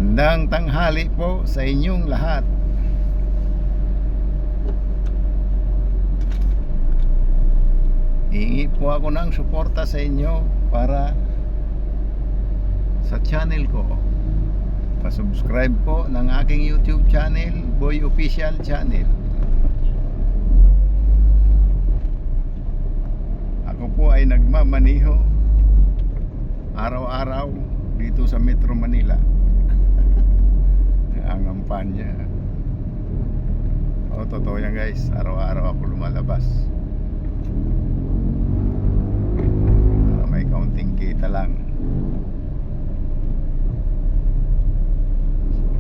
Magandang tanghali po sa inyong lahat. Hihingi po ako ng suporta sa inyo para sa channel ko. Pa-subscribe po ng aking YouTube channel, Boy Official Channel. Ako po ay nagmamaniho araw-araw dito sa Metro Manila. Ang ampanya. Totoo yan guys, araw-araw ako lumalabas para may kaunting kita lang.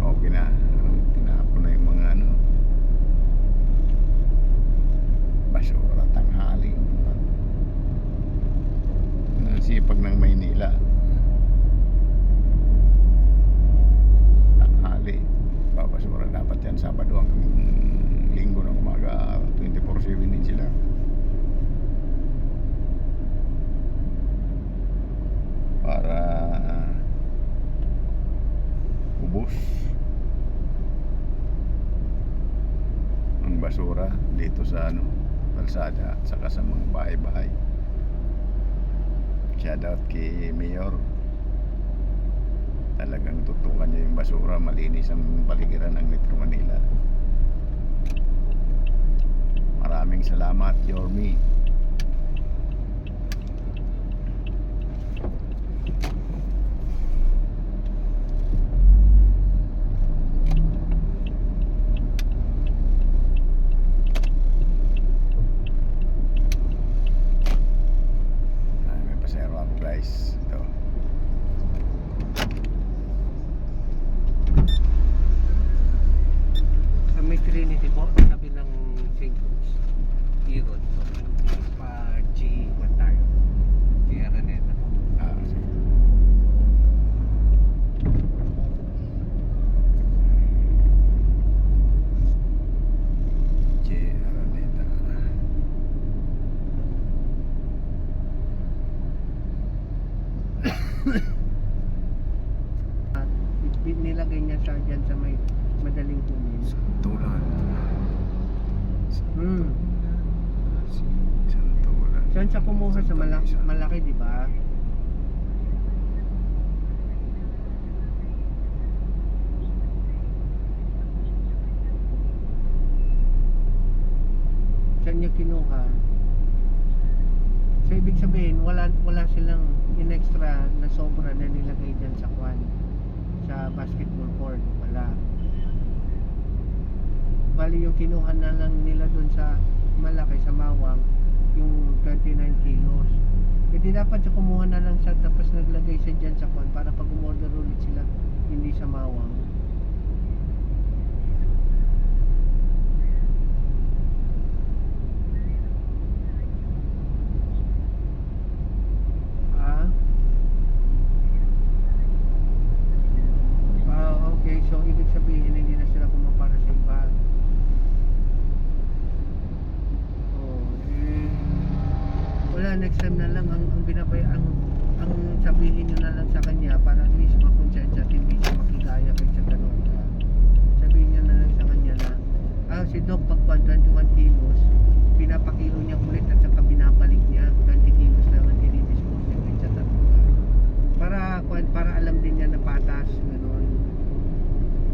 Okay na, tinapon na yung mga basura tanghali. Sipag ng Maynila. Babasura dapat yan Sabado hanggang Linggo ng umaga, 24/7 din sila. Para ubos ang basura dito sa kalsada at saka sa mga bahay-bahay. Shout out kay Mayor. Talagang tutukan niya yung basura, malinis ang paligiran ng Metro Manila. Maraming salamat, Yorme. May pasero ako guys. Ito. May Trinity po, sabi ng St. Cruz E-Road pa G1 tayo Sierra Neta po. Sige. Araneta. At nilagay niya siya dyan sa may madaling kumin. Santulan. Santulan. Saan siya kumuha sa malaki, di ba? Saan niya kinuha? So ibig sabihin, wala silang in-extra na sobra na nilagay dyan sa kwan, sa basketball court. Wala. Bali yung kinuha na lang nila dun sa malaki, sa Mawang, yung 29 kilos. Hindi dapat siya kumuha na lang siya tapos naglagay siya dyan sa kwan para pag umorder ulit sila hindi sa Mawang. Okay, so ibig sabihin hindi na sila kumuha para sa iba. Wala, next time na lang ang sabihin nyo na lang sa kanya para at least makonsensya at hindi siya makigaya kay sa ganun. Sabihin nyo na lang sa kanya na si Doc pag 21 kilos pinapakilo niya ulit at saka binabalik niya 20 kilos lang ang dinidispose niya kay sa tanong para alam din niya na patas ganun.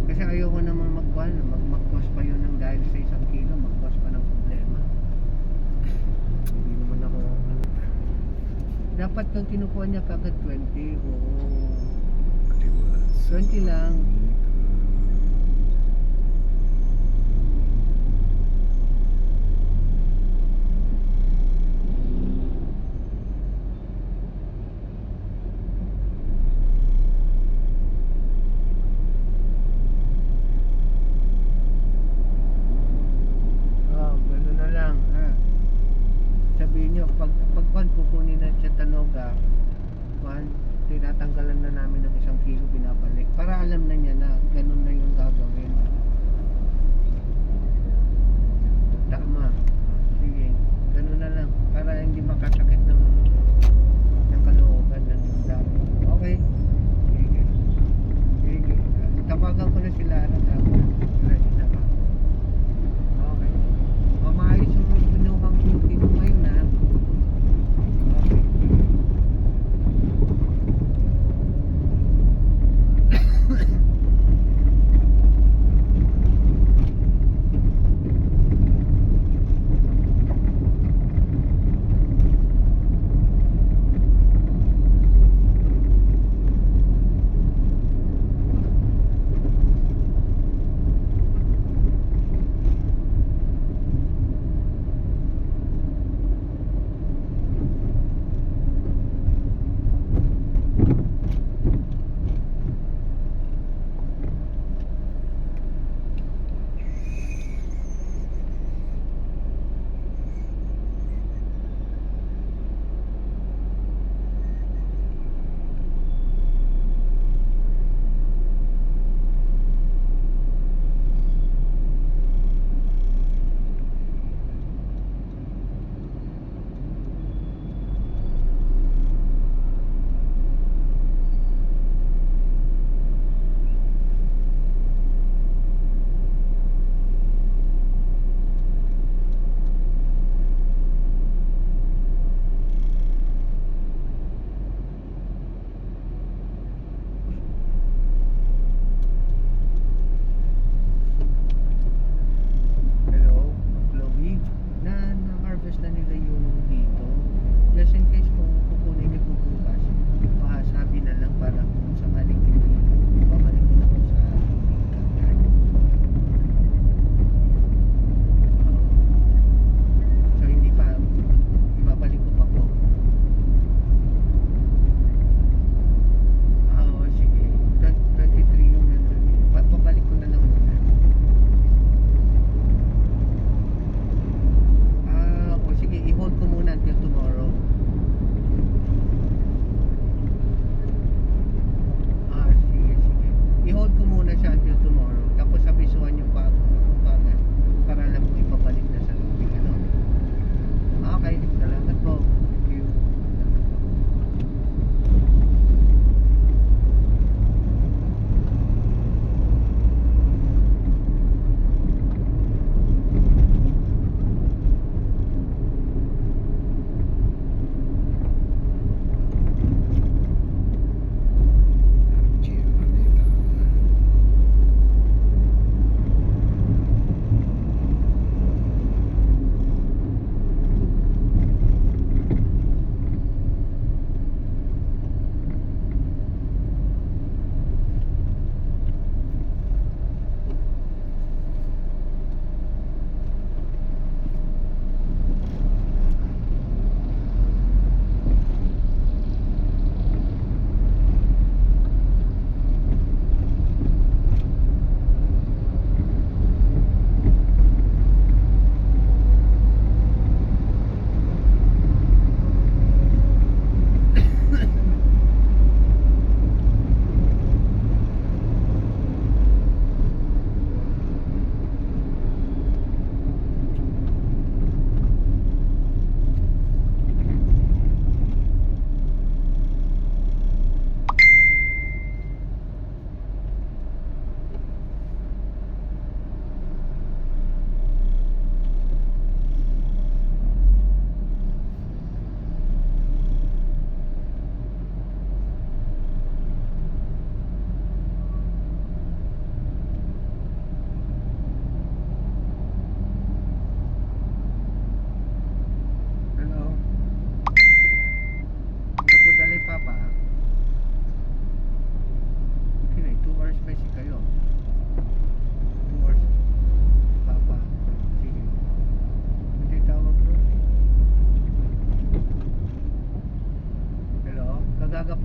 Kasi ayoko naman mag-cause pa yun ng dahil sa 1 kilo, mag-cause pa ng problema. Hindi naman ako dapat kang kinukuha niya kagad 20 o 20 lang. Gano'n na lang ha. Sabihin nyo pag kukunin na siya Tanoga, tinatanggalan na namin ng 1 kilo, binabalik para alam na niya na ganun na yung gagawin. Tama. Sige, ganun na lang para hindi makasakit ng kalooban ng dami. Okay. Sige. Sige.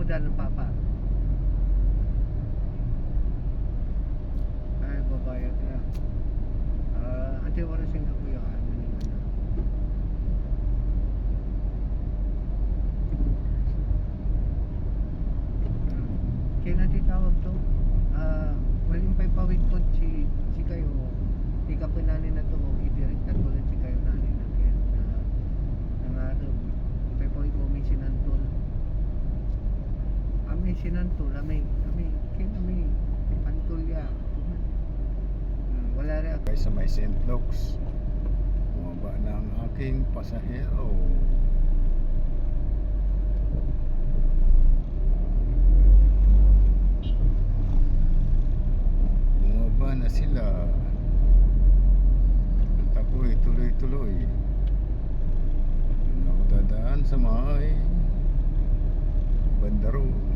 mo dahil ng papa. Ay, babayad na. Ante oras yung kakuya ka. Ano yung ano. Kaya natin tawag to. Walang paypawid ko si kayo. Di ka po nanin na to. Idirect na tulad si kayo nanin na kaya na nga paypawid ko may sinantol. May sinantol. May pantol ya. Wala rin ako. Guys, sa may St. Luke's, bumaba na ang aking pasahero. Bumaba na sila. At ako'y tuloy-tuloy. Doon ako dadaan sa may banda road.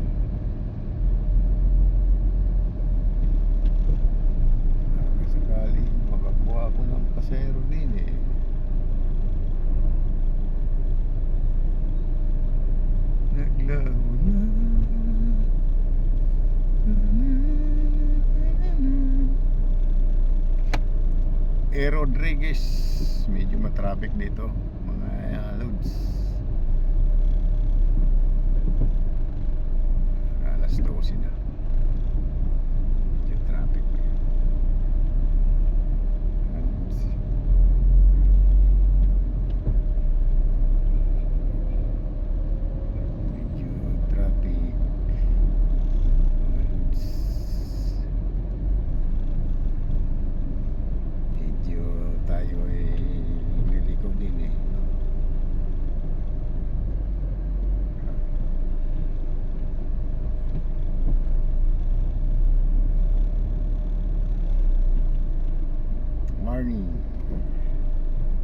Sakali makakuha ako ng pasahero din eh. Naglaho na. Rodriguez, medyo matraffic dito mga loads. Alas 12 na. Medyo traffic.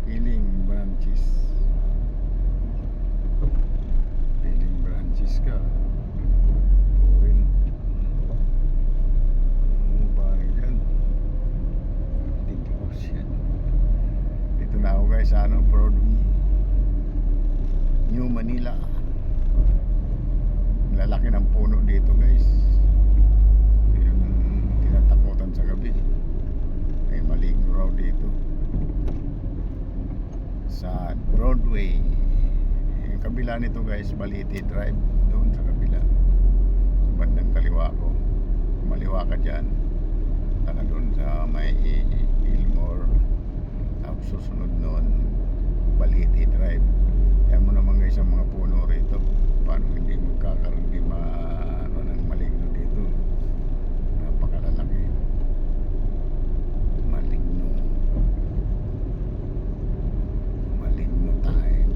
Piling branches ka rin bumabari dyan. Dito na ako guys sa Broadway, New Manila. Lalaki ng puno dito guys. Ito yung tinatakutan sa gabi. May maligno raw dito sa Broadway. Yung kabila nito guys, Balete Drive. Doon sa kabila, sa bandang kaliwa ko. Kumaliwa ka dyan, taka doon sa may Gilmore. Tapos susunod noon, Balete Drive. Yan mo naman guys ang mga puno rito. Paano hindi magkakaroon di ng maligno dito. Napakalalaki. Maligno tayo.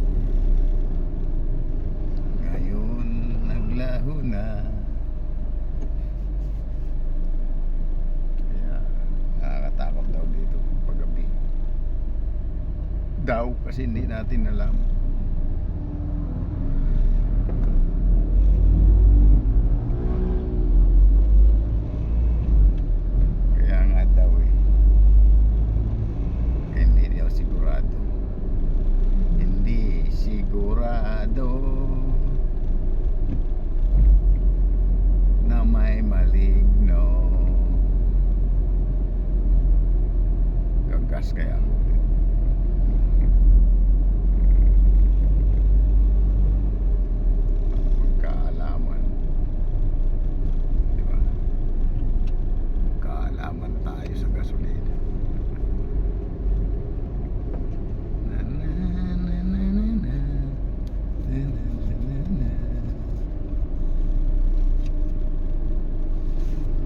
Ngayon naglaho na. Kaya nakakatakot daw dito paggabi. Daw kasi hindi natin alam. Kaya nga daw eh. Kaya hindi daw sigurado. Hindi sigurado na may maligno. Gagas kaya ako. Magkaalaman, di ba? Kaalaman tayo sa gasolina.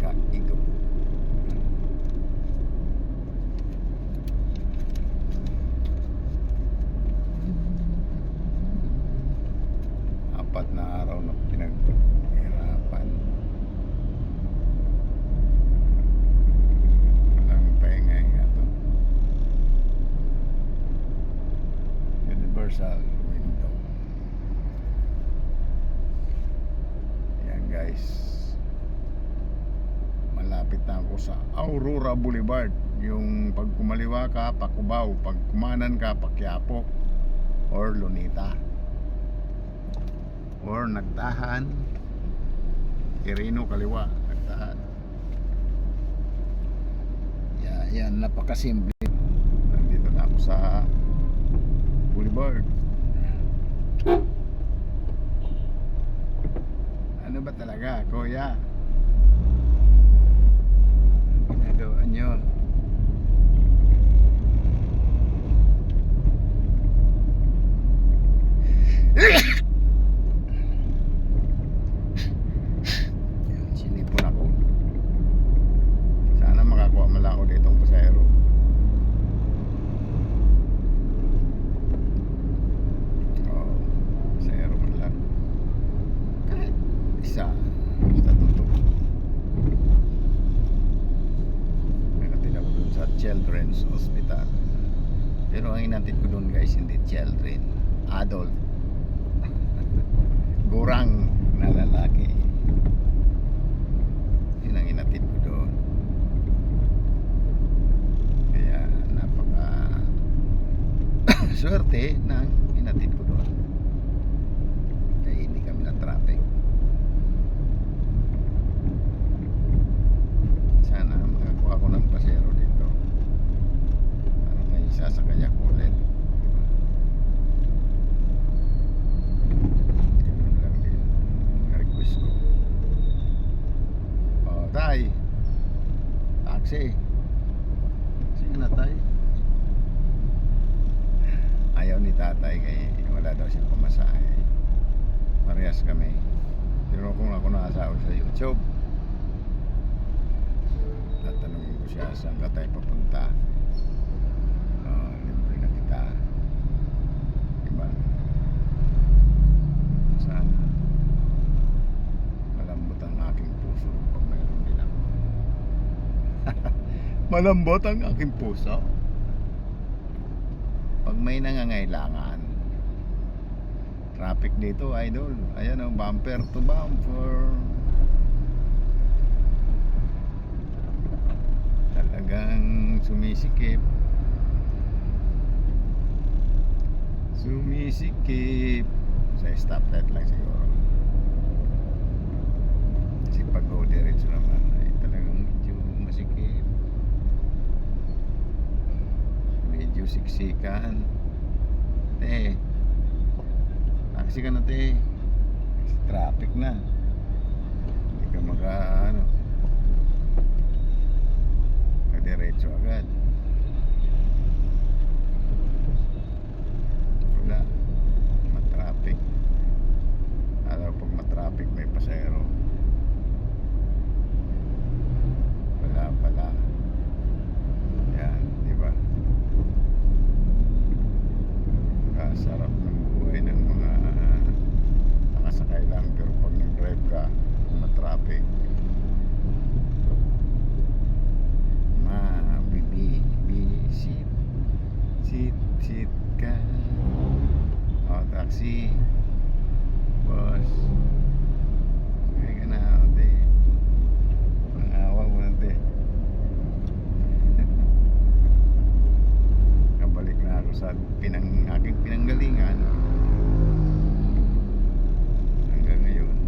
Kaigo. Apat na araw na pinaghirapan. Walang pahinga nga to. Universal window. Yan guys, malapit na ako sa Aurora Boulevard. Yung pag kumaliwa ka pa Cubao, pag kumanan ka pa Quiapo or Lunita or Nagtahan Quirino kaliwa. Nagtaan. Yan, napakasimple. Nandito na ako sa Boulevard. Ano ba talaga, kuya? Ang ginagawa nyo? Yan, sinipon ako. Sana makakuha mo lang ako ditong pasahero. Oo, pasahero man lang. Kahit isa, basta tutok. Nakatin ako dun sa Children's Hospital. Pero ang inatid ko dun guys, hindi children, adult. Gurang na lalaki. Yun ang inatid ko doon. Kaya napaka swerte ng inatid ko doon. Kaya hindi kami na traffic. Sana makakuha ko ng pasero dito. Para may sasakay ako ulit. Diba? Ganun lang din. Na-request ko. Oh, tay. Taxi. Sige na, tay. Ayaw ni tatay kaya wala daw siyang pamasahe. Parehas kami. Pero kung ako nakasahod sa YouTube, tatanungin ko siya saan ka tayo papunta. Libre na kita. Diba? Sana malambot ang aking puso pag mayroon din ako. Malambot ang aking puso pag may nangangailangan. Traffic dito, idol. Ayan o, bumper to bumper. Talagang sumisikip. Sumisikip. Sa stoplight lang siguro. Kasi pag go diretso naman ay talagang medyo masikip. Medyo siksikan. Te, taxi ka na, te. Kasi traffic na. Hindi ka kadiretso agad. Wala, matraffic. Alam, pag matraffic may pasahero. Wala pala. Yan, di ba? Kasarap ng buhay ng mga nakasakay lang. Pero pag nag-drive ka, matraffic, sit ka. Oh, taxi boss, sige ka na, ate. Pangawa mo na, te. Kabalik na ako sa aking pinanggalingan. Hanggang ngayon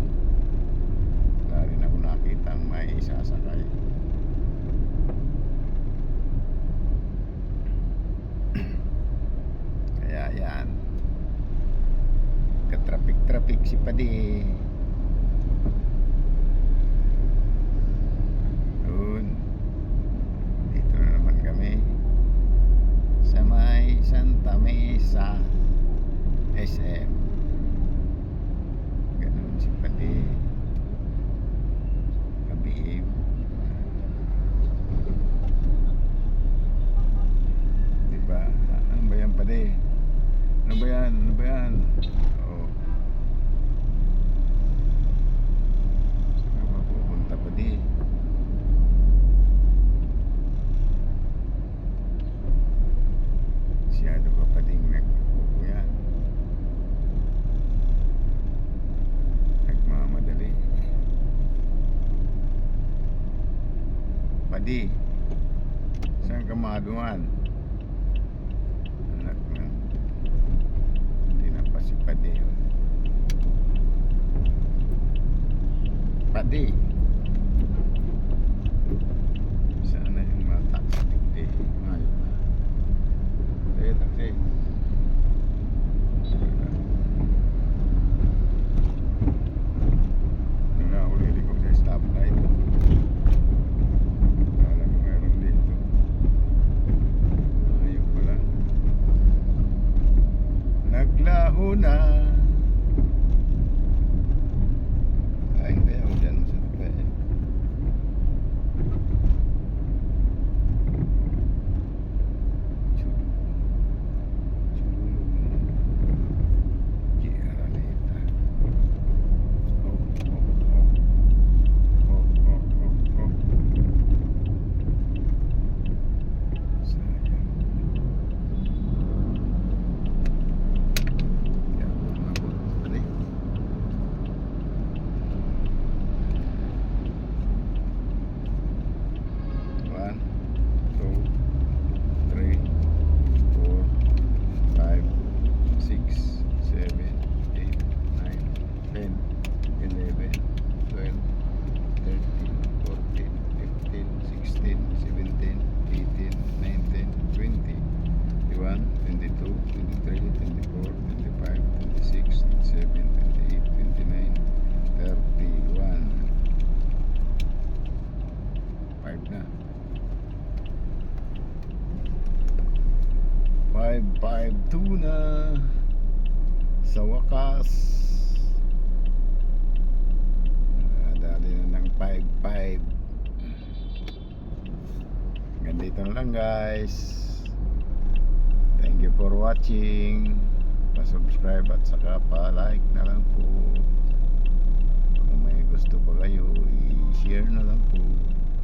wala rin ako nakitang may isasakay. Kaya yan, ka-traffic si Padi. Yun, dito na naman kami sa may Santa Mesa SM. Ganun si Padi, kabihim. Diba? Ano ba yan, Padi? Ano ba yan? Ano ba yan? Oo. Saan ka mapupunta, Padi? Siyado ka pa ding nagpupuyan. Nagmamadali. Padi, saan ka maduman? Anak ng hindi na pa si Padi yun. Pati. Sana yung mga taxi tigde. Ayun na. Taxi. Nangahuli ko sa stoplight. Kala ko meron dito. Ayun pala. Naglaho na. Kain kaya ako dyan sa tabi. Chiaraneta. Oh. Sayang. Kaya umabot. Tari. One, two, three, 4, 5, 6, 7, 8, 9, 10, 11, 12, 13, 14, 15, 16, 17, 18, 19, 20, 21, 22, 23, 24, 25, 26, 27, 28, 29, 31. 5 na. 552 na sa wakas. Dali na ng 55. Ganito na lang guys. Thank you for watching. Pa-subscribe at saka pa-like na lang po. Kung may gusto pa kayo, i-share na lang po.